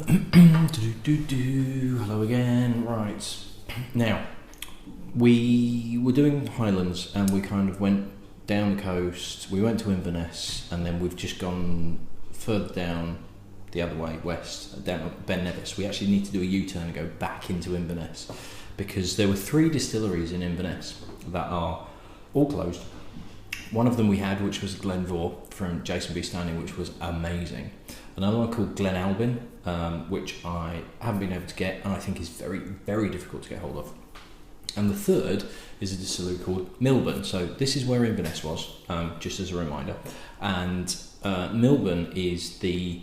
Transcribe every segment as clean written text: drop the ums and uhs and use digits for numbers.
Hello again. Right. Now, we were doing Highlands and we kind of went down the coast. We went to Inverness and then we've just gone further down the other way, west, down to Ben Nevis. We actually need to do a U-turn and go back into Inverness because there were 3 distilleries in Inverness that are all closed. One of them we had, which was Glenvore from Jason B. Standing, which was amazing. Another one called Glen Albyn, which I haven't been able to get and I think is very, very difficult to get hold of. And the third is a distillery called Millburn. So this is where Inverness was, just as a reminder. And Millburn is the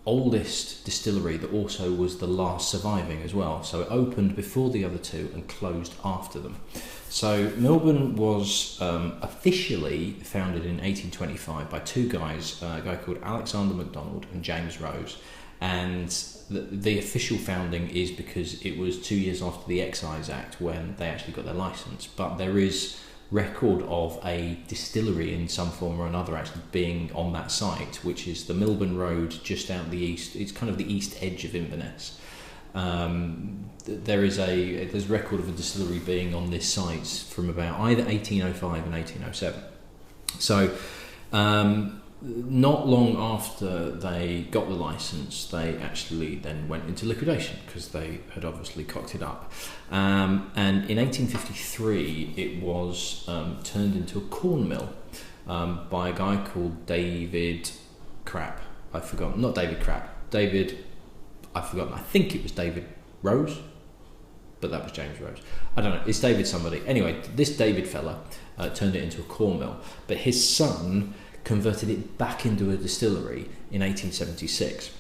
oldest distillery that also was the last surviving as well. So it opened before the other 2 and closed after them. So Millburn was officially founded in 1825 by 2 guys, a guy called Alexander MacDonald and James Rose. And the official founding is because it was 2 years after the Excise Act when they actually got their licence. But there is record of a distillery in some form or another actually being on that site, which is the Millburn Road just out the east. It's kind of the east edge of Inverness. There's record of a distillery being on this site from about either 1805 and 1807. So not long after they got the licence, they actually then went into liquidation because they had obviously cocked it up. And in 1853, it was turned into a corn mill by a guy called David Crap. I forgot. Not David Crap. David. I've forgotten. I think it was David Rose, but that was James Rose. I don't know. It's David somebody. Anyway, this David fella turned it into a corn mill, but his son converted it back into a distillery in 1876.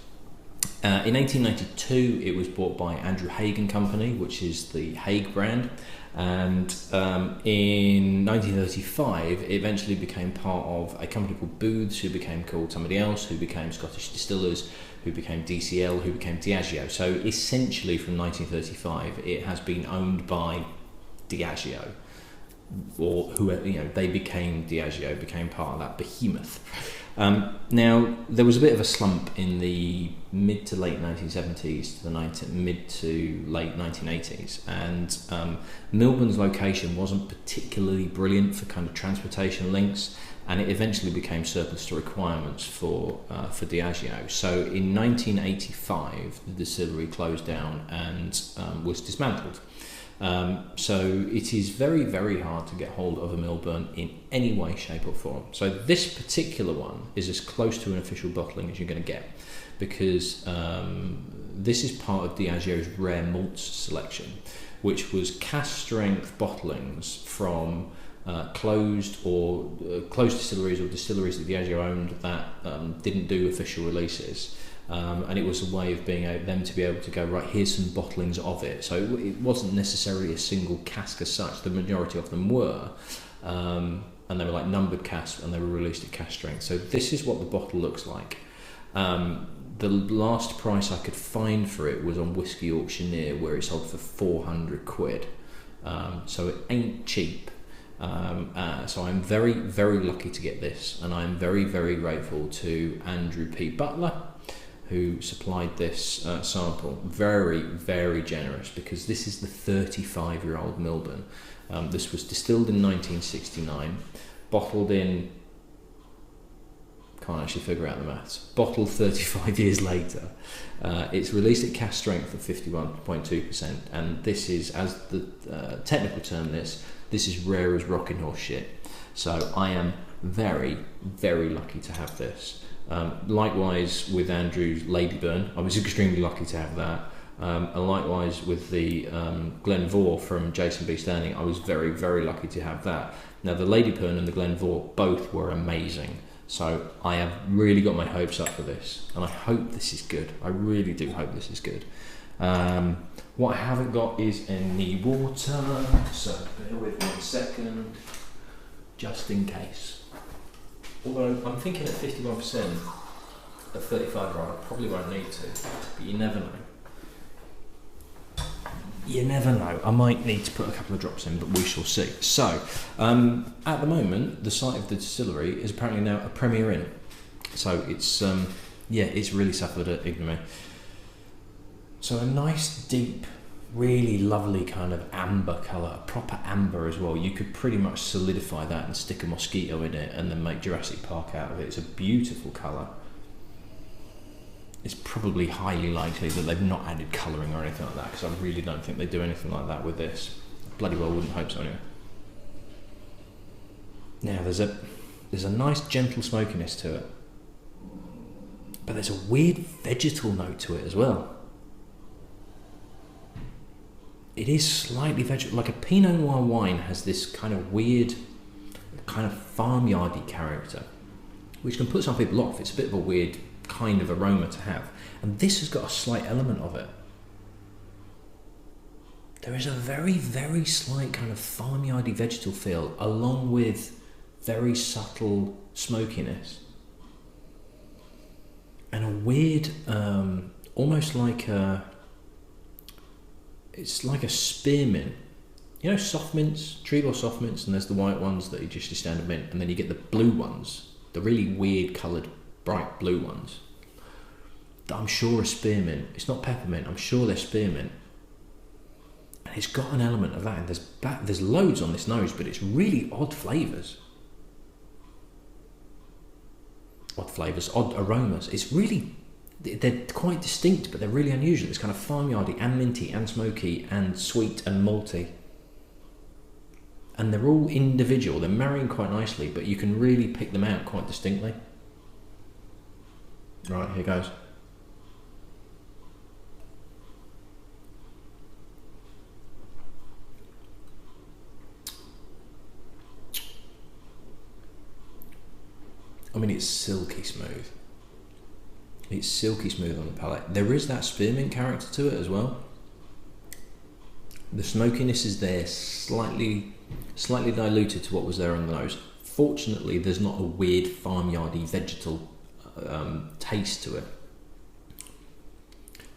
In 1892, it was bought by Andrew Haig and Company, which is the Haig brand, and in 1935, it eventually became part of a company called Booths, who became called somebody else, who became Scottish Distillers, who became DCL, who became Diageo. So essentially, from 1935, it has been owned by Diageo, or whoever, they became Diageo, became part of that behemoth. Now, there was a bit of a slump in the mid to late 1970s to the mid to late 1980s, and Millburn's location wasn't particularly brilliant for kind of transportation links, and it eventually became surplus to requirements for Diageo. So in 1985, the distillery closed down and was dismantled. So it is very, very hard to get hold of a Millburn in any way, shape or form. So this particular one is as close to an official bottling as you're going to get, because this is part of Diageo's rare malts selection, which was cask strength bottlings from closed distilleries or distilleries that Diageo owned that didn't do official releases. And it was a way of them to be able to go, right, here's some bottlings of it. So it wasn't necessarily a single cask as such. The majority of them were, and they were like numbered casks, and they were released at cask strength. So this is what the bottle looks like. The last price I could find for it was on Whisky Auctioneer, where it sold for 400 quid. So it ain't cheap. So I'm very, very lucky to get this, and I'm very, very grateful to Andrew P. Butler, who supplied this sample. Very, very generous, because this is the 35-year-old Millburn. This was distilled in 1969, bottled in, can't actually figure out the maths, bottled 35 years later. It's released at cask strength of 51.2%, and this is, as the technical term this is rare as rocking horse shit. So I am very, very lucky to have this. Likewise with Andrew's Ladyburn, I was extremely lucky to have that. And likewise with the Glenvore from Jason B. Standing, I was very, very lucky to have that. Now the Ladyburn and the Glenvore both were amazing, so I have really got my hopes up for this, and I hope this is good. I really do hope this is good. What I haven't got is any water, so bear with me a second, just in case. Although I'm thinking at 51% of 35 right, I probably won't need to, but you never know. You never know. I might need to put a couple of drops in, but we shall see. So, at the moment, the site of the distillery is apparently now a Premier Inn. So it's, it's really suffered at ignominy. So a nice deep, really lovely kind of amber colour, a proper amber as well. You could pretty much solidify that and stick a mosquito in it and then make Jurassic Park out of it. It's a beautiful colour. It's probably highly likely that they've not added colouring or anything like that, because I really don't think they do anything like that with this. Bloody well wouldn't hope so anyway. Now there's a nice gentle smokiness to it, but there's a weird vegetal note to it as well. It is slightly vegetal, like a Pinot Noir wine has this kind of weird, kind of farmyardy character, which can put some people off. It's a bit of a weird kind of aroma to have, and this has got a slight element of it. There is a very, very slight kind of farmyardy vegetal feel, along with very subtle smokiness, and a weird, almost like it's like a spearmint. You know, soft mints, Treebor soft mints, and there's the white ones that are just your standard mint, and then you get the blue ones, the really weird coloured, bright blue ones that I'm sure are spearmint. It's not peppermint, I'm sure they're spearmint. And it's got an element of that, and there's loads on this nose, but it's really odd flavours. Odd flavours, odd aromas. It's really, they're quite distinct, but they're really unusual. It's kind of farmyardy and minty and smoky and sweet and malty. And they're all individual, they're marrying quite nicely, but you can really pick them out quite distinctly. Right, here goes. I mean, it's silky smooth. It's silky smooth on the palate. There is that spearmint character to it as well. The smokiness is there, slightly diluted to what was there on the nose. Fortunately, there's not a weird farmyardy vegetal taste to it.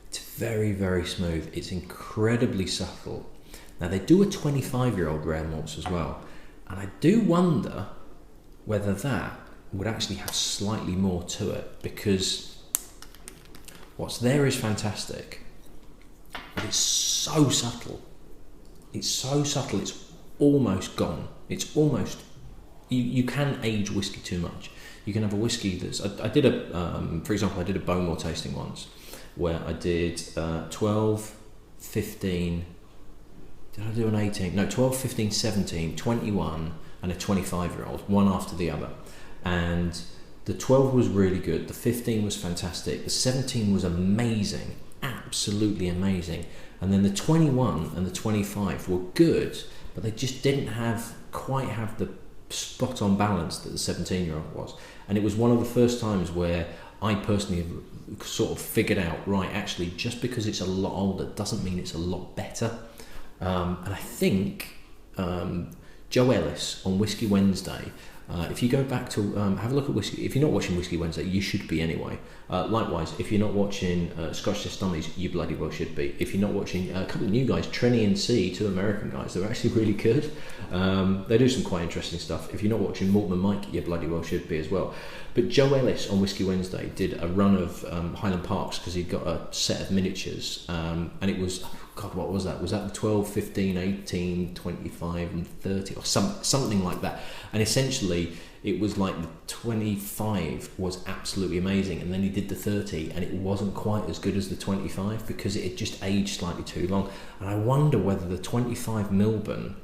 It's very, very smooth. It's incredibly subtle. Now, they do a 25-year-old rare malts as well, and I do wonder whether that would actually have slightly more to it, because what's there is fantastic, but it's so subtle. It's so subtle, it's almost gone. It's almost, you can age whiskey too much. You can have a whiskey that's, I did for example, I did a Bowmore tasting once, where I did 12, 15, did I do an 18? No, 12, 15, 17, 21, and a 25-year-old, one after the other. And the 12 was really good, the 15 was fantastic, the 17 was amazing, absolutely amazing, and then the 21 and the 25 were good, but they just didn't quite have the spot on balance that the 17-year-old was. And it was one of the first times where I personally sort of figured out, right, actually, just because it's a lot older doesn't mean it's a lot better. And I think Joe Ellis on Whiskey Wednesday, if you go back to have a look at Whiskey, if you're not watching Whiskey Wednesday, you should be anyway. Likewise, if you're not watching Scotch Test Dummies, you bloody well should be. If you're not watching a couple of new guys, Trenny and C, two American guys, they're actually really good. They do some quite interesting stuff. If you're not watching Mortimer Mike, you bloody well should be as well. But Joe Ellis on Whiskey Wednesday did a run of Highland Parks, because he'd got a set of miniatures, and it was, God, what was that? Was that the 12, 15, 18, 25 and 30 or something like that? And essentially it was like the 25 was absolutely amazing, and then he did the 30 and it wasn't quite as good as the 25 because it had just aged slightly too long. And I wonder whether the 25 Millburn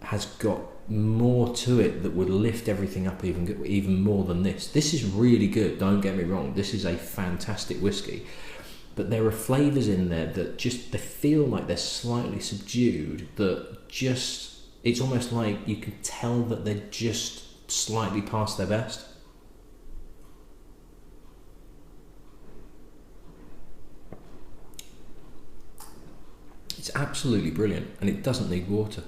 has got more to it that would lift everything up even more than this. This is really good, don't get me wrong, this is a fantastic whiskey, but there are flavours in there that just, they feel like they're slightly subdued, that just, it's almost like you can tell that they're just slightly past their best. It's absolutely brilliant, and it doesn't need water.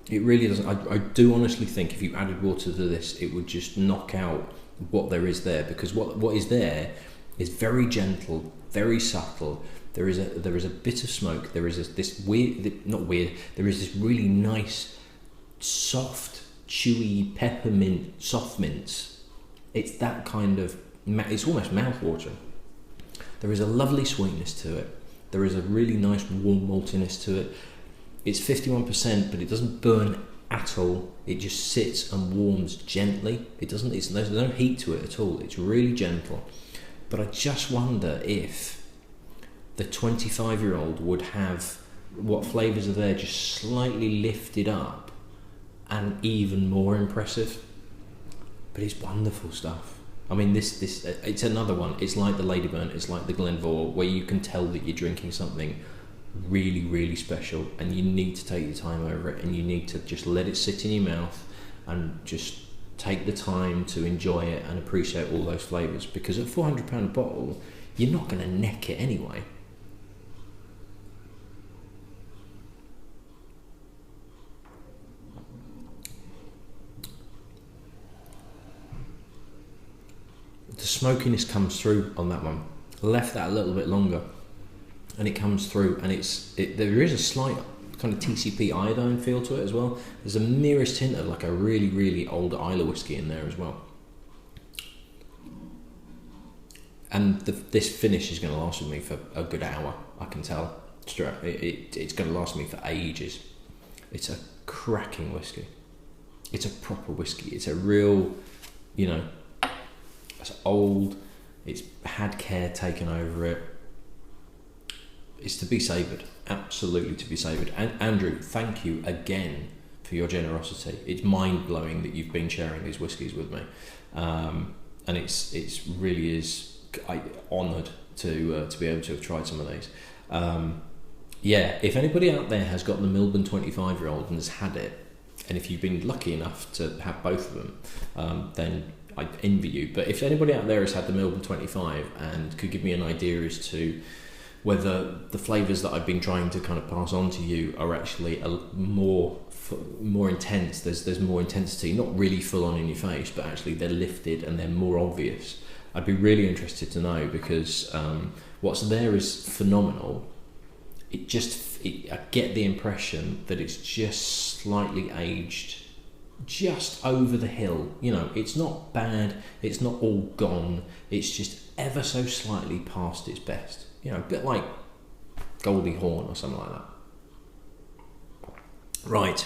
It really doesn't. I do honestly think if you added water to this, it would just knock out what there is there, because what is there is very gentle, very subtle. There is a bit of smoke. There is this weird, not weird. There is this really nice, soft, chewy peppermint, soft mints. It's that kind of. It's almost mouth-watering. There is a lovely sweetness to it. There is a really nice warm maltiness to it. It's 51%, but it doesn't burn at all. It just sits and warms gently. There's no heat to it at all. It's really gentle. But I just wonder if the 25-year-old would have what flavours are there just slightly lifted up and even more impressive. But it's wonderful stuff. I mean, this it's another one. It's like the Ladyburn, it's like the Glenvore, where you can tell that you're drinking something really, really special, and you need to take your time over it, and you need to just let it sit in your mouth and just take the time to enjoy it and appreciate all those flavours, because at £400 a bottle, you're not going to neck it anyway. The smokiness comes through on that one. I left that a little bit longer, and it comes through, and there is a slight kind of TCP iodine feel to it as well. There's a merest hint of like a really, really old Islay whiskey in there as well. And this finish is going to last with me for a good hour, I can tell. It's going to last me for ages. It's a cracking whiskey. It's a proper whiskey. It's a real, it's old, it's had care taken over it. It's to be savoured, absolutely to be savoured. And Andrew, thank you again for your generosity. It's mind-blowing that you've been sharing these whiskies with me, and it's really is honoured to be able to have tried some of these. If anybody out there has got the Millburn 25-year-old and has had it, and if you've been lucky enough to have both of them, then I envy you. But if anybody out there has had the Millburn 25 and could give me an idea as to whether the flavours that I've been trying to kind of pass on to you are actually more intense, there's more intensity, not really full on in your face, but actually they're lifted and they're more obvious. I'd be really interested to know, because what's there is phenomenal. I get the impression that it's just slightly aged, just over the hill. It's not bad, it's not all gone, it's just ever so slightly past its best. A bit like Goldie Hawn or something like that. Right,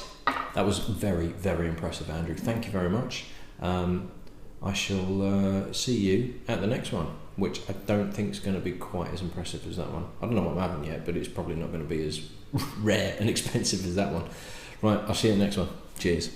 that was very, very impressive, Andrew. Thank you very much. I shall see you at the next one, which I don't think is going to be quite as impressive as that one. I don't know what I'm having yet, but it's probably not going to be as rare and expensive as that one. Right, I'll see you at the next one. Cheers.